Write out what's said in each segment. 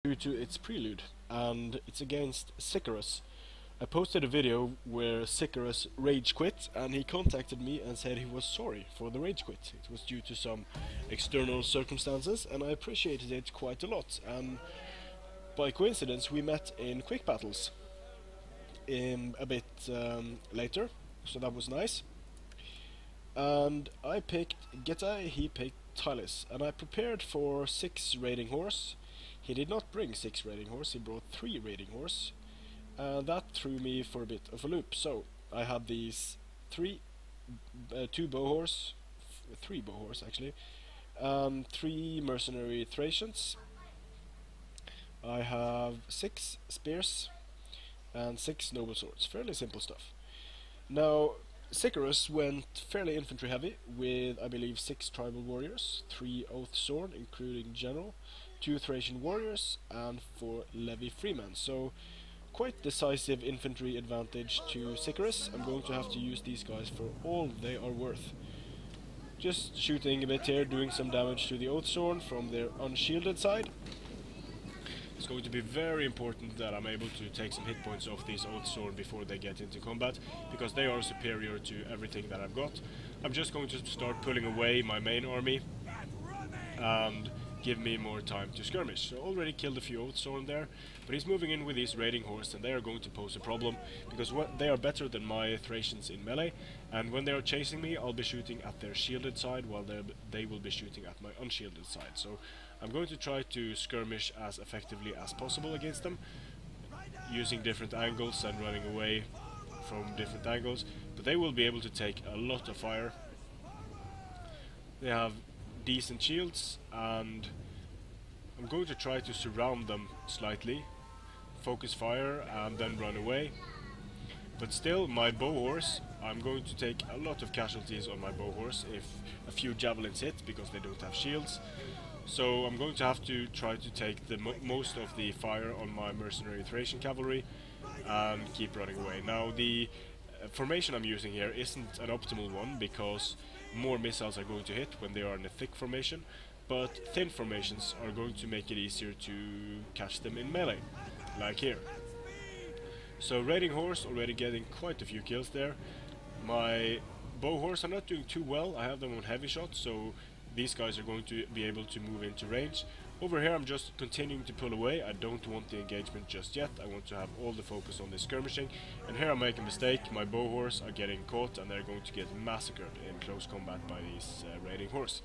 due to its prelude, and it's against Sicarus. I posted a video where Sicarus rage quit, and he contacted me and said he was sorry for the rage quit. It was due to some external circumstances, and I appreciated it quite a lot. And by coincidence, we met in quick battles a bit later, so that was nice. And I picked Getae, he picked Tylis, and I prepared for 6 raiding horse. He did not bring 6 raiding horse, he brought 3 raiding horse, and that threw me for a bit of a loop. So I had these 2 bow horse, 3 bow horse actually, 3 mercenary Thracians. I have 6 spears and 6 noble swords. Fairly simple stuff. Now Sicarus went fairly infantry heavy with, I believe, 6 tribal warriors, 3 oath sword including general, 2 Thracian warriors and 4 levy freemen. So quite decisive infantry advantage to Sicarus. I'm going to have to use these guys for all they are worth. Just shooting a bit here, doing some damage to the oath sword from their unshielded side. It's going to be very important that I'm able to take some hit points off these oath sword before they get into combat, because they are superior to everything that I've got. I'm just going to start pulling away my main army and give me more time to skirmish. So already killed a few oath sword there, but he's moving in with his raiding horse, and they are going to pose a problem because they are better than my Thracians in melee, and when they are chasing me I'll be shooting at their shielded side while they will be shooting at my unshielded side. So I'm going to try to skirmish as effectively as possible against them, using different angles and running away from different angles, but they will be able to take a lot of fire. They have decent shields, and I'm going to try to surround them slightly, focus fire and then run away. But still, my bow horse, I'm going to take a lot of casualties on my bow horse if a few javelins hit, because they don't have shields. So I'm going to have to try to take the most of the fire on my mercenary Thracian cavalry and keep running away. Now the formation I'm using here isn't an optimal one, because more missiles are going to hit when they are in a thick formation, but thin formations are going to make it easier to catch them in melee, like here. So raiding horse already getting quite a few kills there. My bow horse are not doing too well. I have them on heavy shots, so these guys are going to be able to move into range. Over here I'm just continuing to pull away. I don't want the engagement just yet. I want to have all the focus on the skirmishing. And here I make a mistake. My bow horse are getting caught, and they're going to get massacred in close combat by these raiding horse.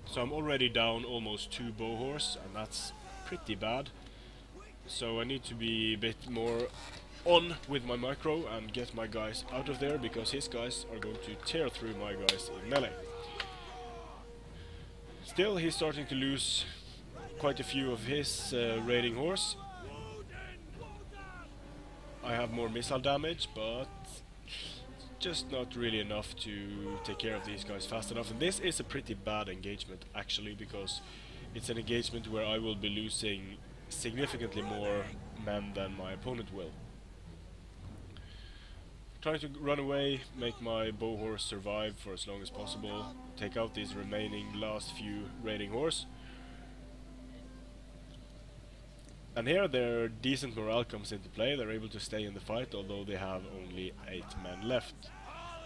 So I'm already down almost 2 bow horse, and that's pretty bad. So I need to be a bit more on with my micro and get my guys out of there, because his guys are going to tear through my guys in melee. Still, he's starting to lose quite a few of his raiding horse. I have more missile damage, but just not really enough to take care of these guys fast enough. And this is a pretty bad engagement actually, because it's an engagement where I will be losing significantly more men than my opponent will. Trying to run away, make my bow horse survive for as long as possible, take out these remaining last few raiding horse. And here their decent morale comes into play. They're able to stay in the fight, although they have only 8 men left.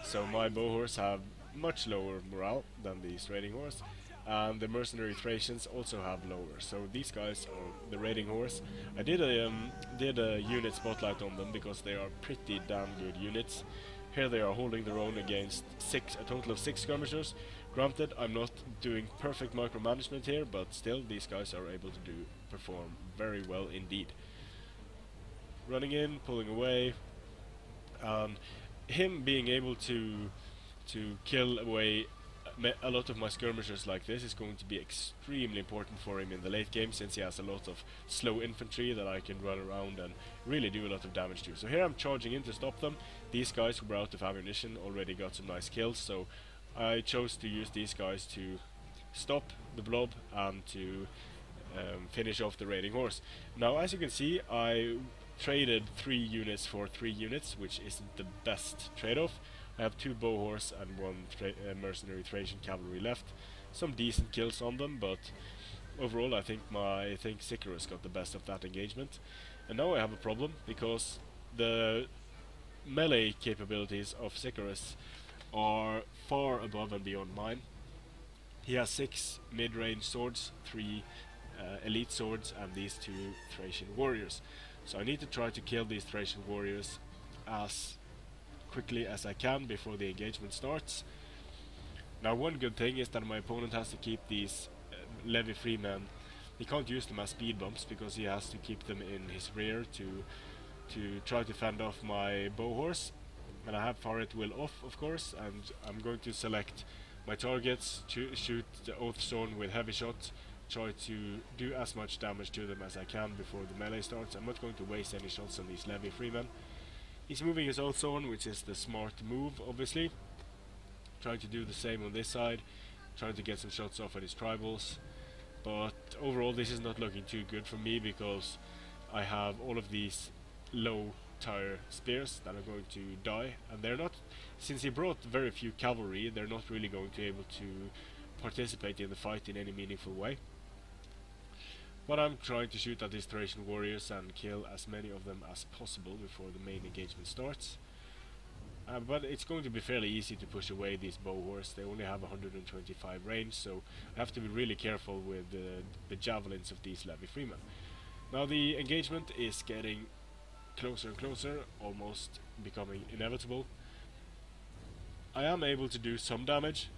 So my bow horse have much lower morale than these raiding horse, and the mercenary Thracians also have lower. So these guys are the raiding horse. I did a unit spotlight on them because they are pretty damn good units. Here they are holding their own against a total of 6 skirmishers. Granted, I'm not doing perfect micromanagement here, but still these guys are able to perform very well indeed. Running in, pulling away, and him being able to kill away a lot of my skirmishers like this is going to be extremely important for him in the late game, since he has a lot of slow infantry that I can run around and really do a lot of damage to. So here I'm charging in to stop them. These guys who were out of ammunition already got some nice kills, so I chose to use these guys to stop the blob and to finish off the raiding horse. Now as you can see, I traded 3 units for 3 units, which isn't the best trade-off. I have 2 bow horse and 1 mercenary Thracian cavalry left. Some decent kills on them, but overall, I think Sicarus got the best of that engagement, and now I have a problem because the melee capabilities of Sicarus are far above and beyond mine. He has 6 mid-range swords, 3 elite swords, and these 2 Thracian warriors. So I need to try to kill these Thracian warriors as quickly as I can before the engagement starts. Now, one good thing is that my opponent has to keep these levy freemen. He can't use them as speed bumps because he has to keep them in his rear to try to fend off my bow horse. And I have fire at will off, of course, and I'm going to select my targets, to shoot the Oathstone with heavy shot, try to do as much damage to them as I can before the melee starts. I'm not going to waste any shots on these levy freemen. He's moving his Oathstone, which is the smart move, obviously. Trying to do the same on this side, trying to get some shots off at his tribals. But overall this is not looking too good for me because I have all of these low tier spears that are going to die, and they're not, since he brought very few cavalry, they're not really going to be able to participate in the fight in any meaningful way. But I'm trying to shoot at these Thracian warriors and kill as many of them as possible before the main engagement starts. But it's going to be fairly easy to push away these bow horse. They only have 125 range, so I have to be really careful with the javelins of these levy freemen. Now the engagement is getting closer and closer, almost becoming inevitable. I am able to do some damage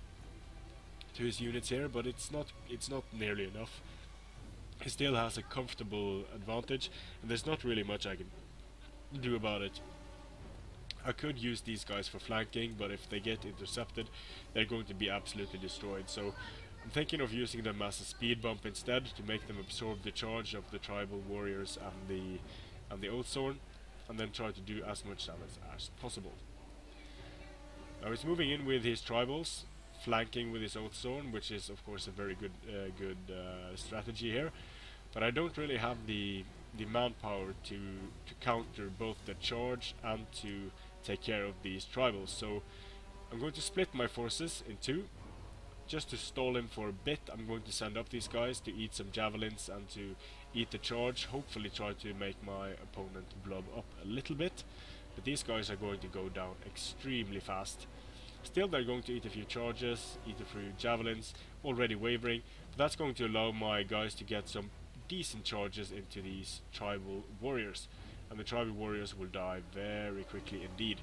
to his units here, but it's not nearly enough. He still has a comfortable advantage, and there's not really much I can do about it. I could use these guys for flanking, but if they get intercepted, they're going to be absolutely destroyed. So I'm thinking of using them as a speed bump instead, to make them absorb the charge of the tribal warriors and the Oathsworn, and then try to do as much damage as possible. Now he's moving in with his tribals, flanking with his Oathsworn, which is of course a very good strategy here. But I don't really have the manpower to counter both the charge and to take care of these tribals. So I'm going to split my forces in 2. Just to stall him for a bit, I'm going to send up these guys to eat some javelins and to eat the charge, hopefully try to make my opponent blob up a little bit. But these guys are going to go down extremely fast. Still, they're going to eat a few charges, eat a few javelins, already wavering, but that's going to allow my guys to get some decent charges into these tribal warriors, and the tribal warriors will die very quickly indeed.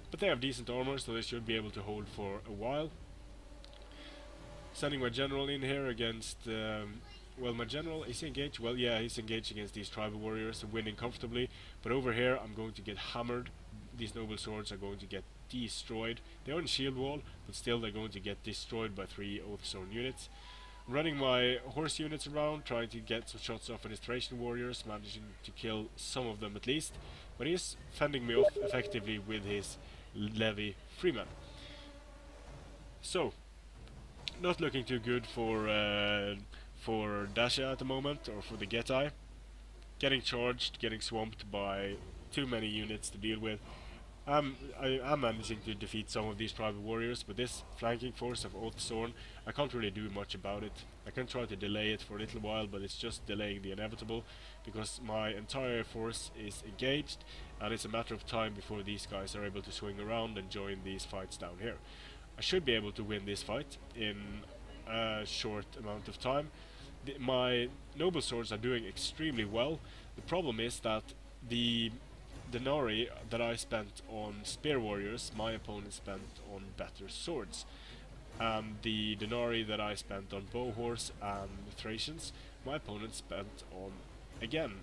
But they have decent armor, so they should be able to hold for a while. Sending my general in here against, well, my general, is he engaged? Well, yeah, he's engaged against these tribal warriors, winning comfortably, but over here I'm going to get hammered. These noble swords are going to get destroyed. They're on shield wall, but still they're going to get destroyed by 3 Oathstone units. Running my horse units around, trying to get some shots off at his Thracian warriors, managing to kill some of them at least, but he's fending me off effectively with his levy freemen. So, not looking too good for Dasha at the moment, or for the Getae. Getting charged, getting swamped by too many units to deal with. I am managing to defeat some of these tribal warriors, but this flanking force of Oathsworn, I can't really do much about it. I can try to delay it for a little while, but it's just delaying the inevitable, because my entire force is engaged, and it's a matter of time before these guys are able to swing around and join these fights down here. I should be able to win this fight in a short amount of time. My noble swords are doing extremely well. The problem is that the denarii that I spent on spear warriors, my opponent spent on better swords. And the denarii that I spent on bow horse and Thracians, my opponent spent on, again,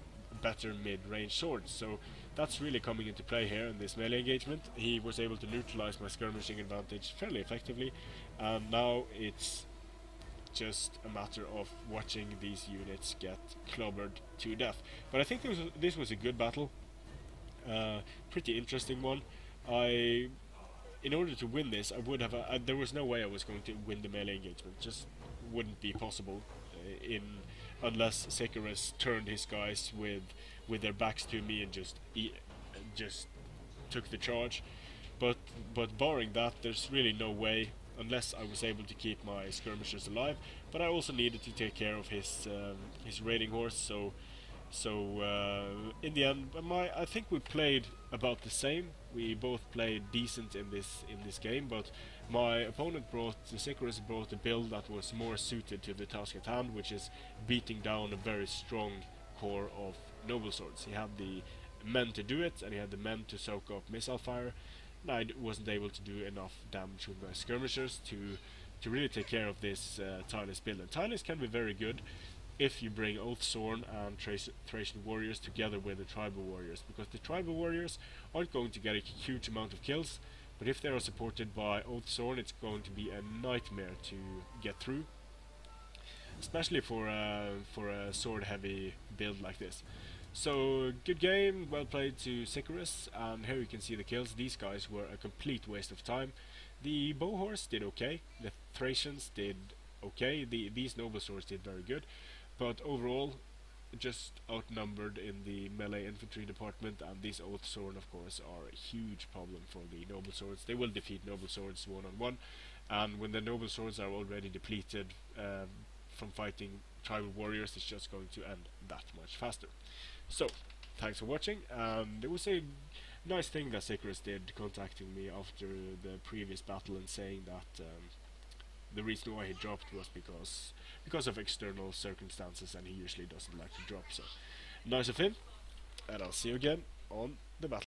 better mid-range swords. So that's really coming into play here in this melee engagement. He was able to neutralize my skirmishing advantage fairly effectively, and now it's just a matter of watching these units get clobbered to death. But I think this was a good battle. Pretty interesting one. In order to win this, I would have there was no way I was going to win the melee engagement. Just wouldn't be possible unless Sicarus turned his guys with their backs to me and just took the charge. But barring that, there's really no way unless I was able to keep my skirmishers alive. But I also needed to take care of his raiding horse. So in the end, I think we played about the same. We both played decent in this game, but my opponent the Sicarus brought a build that was more suited to the task at hand, which is beating down a very strong core of noble swords. He had the men to do it, and he had the men to soak up missile fire, and I wasn't able to do enough damage with my skirmishers to really take care of this Tylis build. And Tylis can be very good if you bring Oathsworn and Thracian warriors together with the tribal warriors, because the tribal warriors aren't going to get a huge amount of kills, but if they are supported by Oathsworn, it's going to be a nightmare to get through, especially for a sword heavy build like this. So good game, well played to Sicarus, and here you can see the kills. These guys were a complete waste of time. The bow horse did okay, the Thracians did okay, these noble swords did very good, but overall just outnumbered in the melee infantry department, and these Oathsworn of course are a huge problem for the noble swords. They will defeat noble swords one on one, and when the noble swords are already depleted from fighting tribal warriors, it's just going to end that much faster. So, thanks for watching, and it was a nice thing that Sicarus did, contacting me after the previous battle and saying that the reason why he dropped was because of external circumstances, and he usually doesn't like to drop. So, nice of him, and I'll see you again on the battle.